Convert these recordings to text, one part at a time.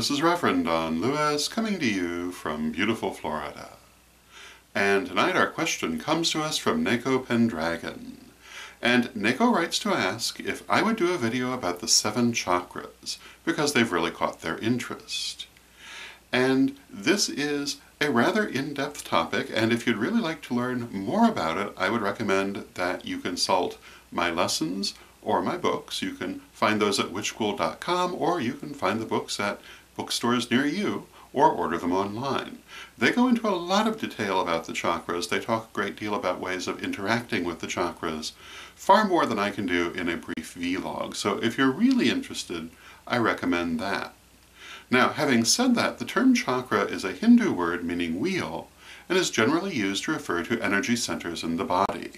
this is Reverend Don Lewis coming to you from beautiful Florida. And tonight our question comes to us from Neko Pendragon. And Neko writes to ask if I would do a video about the 7 chakras, because they've really caught their interest. And this is a rather in-depth topic, and if you'd really like to learn more about it, I would recommend that you consult my lessons or my books. You can find those at witchschool.com, or you can find the books at bookstores near you, or order them online. They go into a lot of detail about the chakras. They talk a great deal about ways of interacting with the chakras, far more than I can do in a brief vlog. So if you're really interested, I recommend that. Now, having said that, the term chakra is a Hindu word meaning wheel, and is generally used to refer to energy centers in the body.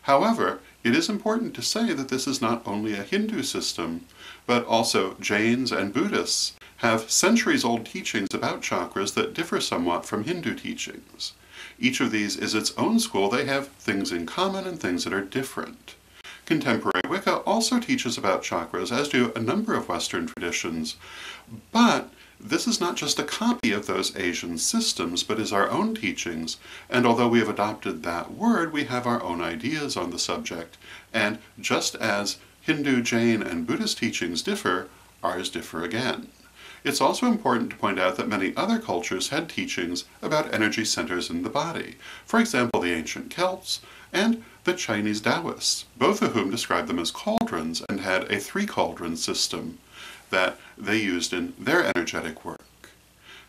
However, it is important to say that this is not only a Hindu system, but also Jains and Buddhists have centuries-old teachings about chakras that differ somewhat from Hindu teachings. Each of these is its own school. They have things in common and things that are different. Contemporary Wicca also teaches about chakras, as do a number of Western traditions, but this is not just a copy of those Asian systems, but is our own teachings, and although we have adopted that word, we have our own ideas on the subject, and just as Hindu, Jain, and Buddhist teachings differ, ours differ again. It's also important to point out that many other cultures had teachings about energy centers in the body. For example, the ancient Celts and the Chinese Taoists, both of whom described them as cauldrons and had a 3-cauldron system that they used in their energetic work.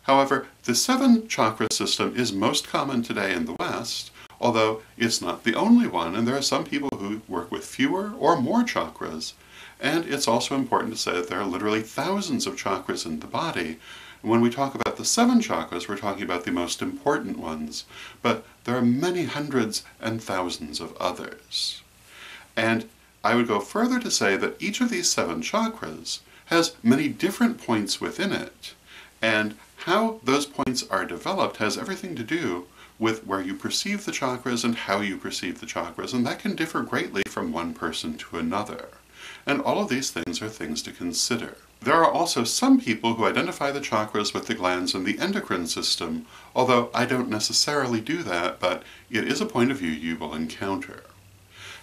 However, the 7 chakra system is most common today in the West, although it's not the only one, and there are some people who work with fewer or more chakras. And it's also important to say that there are literally thousands of chakras in the body. And when we talk about the 7 chakras, we're talking about the most important ones, but there are many hundreds and thousands of others. And I would go further to say that each of these 7 chakras has many different points within it, and how those points are developed has everything to do with where you perceive the chakras and how you perceive the chakras, and that can differ greatly from one person to another. And all of these things are things to consider. There are also some people who identify the chakras with the glands in the endocrine system, although I don't necessarily do that, but it is a point of view you will encounter.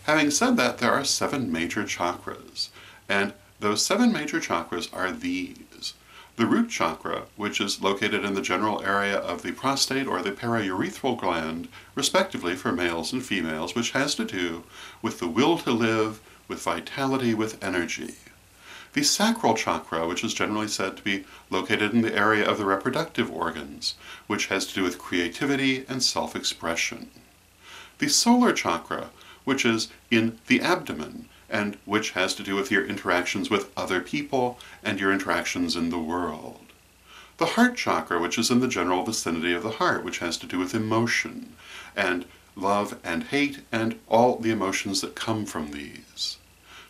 Having said that, there are 7 major chakras, and those 7 major chakras are these. The root chakra, which is located in the general area of the prostate or the paraurethral gland, respectively for males and females, which has to do with the will to live, with vitality, with energy. The sacral chakra, which is generally said to be located in the area of the reproductive organs, which has to do with creativity and self-expression. The solar chakra, which is in the abdomen, and which has to do with your interactions with other people and your interactions in the world. The heart chakra, which is in the general vicinity of the heart, which has to do with emotion, and love and hate, and all the emotions that come from these.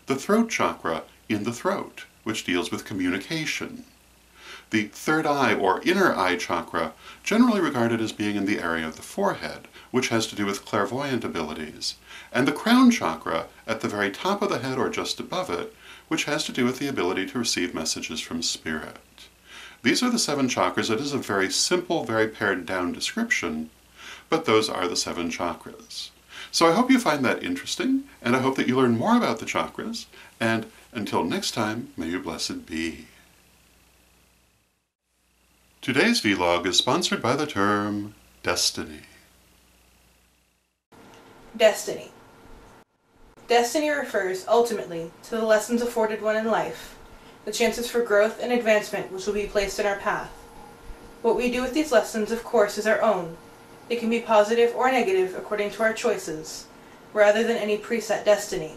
The throat chakra in the throat, which deals with communication. The third eye or inner eye chakra, generally regarded as being in the area of the forehead, which has to do with clairvoyant abilities, and the crown chakra at the very top of the head or just above it, which has to do with the ability to receive messages from spirit. These are the 7 chakras. It is a very simple, very pared down description, but those are the 7 chakras. So I hope you find that interesting, and I hope that you learn more about the chakras, and until next time, may you blessed be. Today's vlog is sponsored by the term destiny. Destiny. Destiny refers, ultimately, to the lessons afforded one in life, the chances for growth and advancement which will be placed in our path. What we do with these lessons, of course, is our own. It can be positive or negative according to our choices, rather than any preset destiny.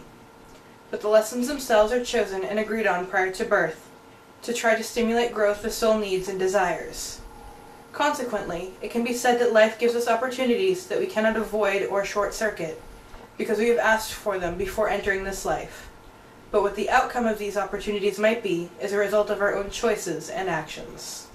But the lessons themselves are chosen and agreed on prior to birth, to try to stimulate growth the soul needs and desires. Consequently, it can be said that life gives us opportunities that we cannot avoid or short-circuit, because we have asked for them before entering this life. But what the outcome of these opportunities might be is a result of our own choices and actions.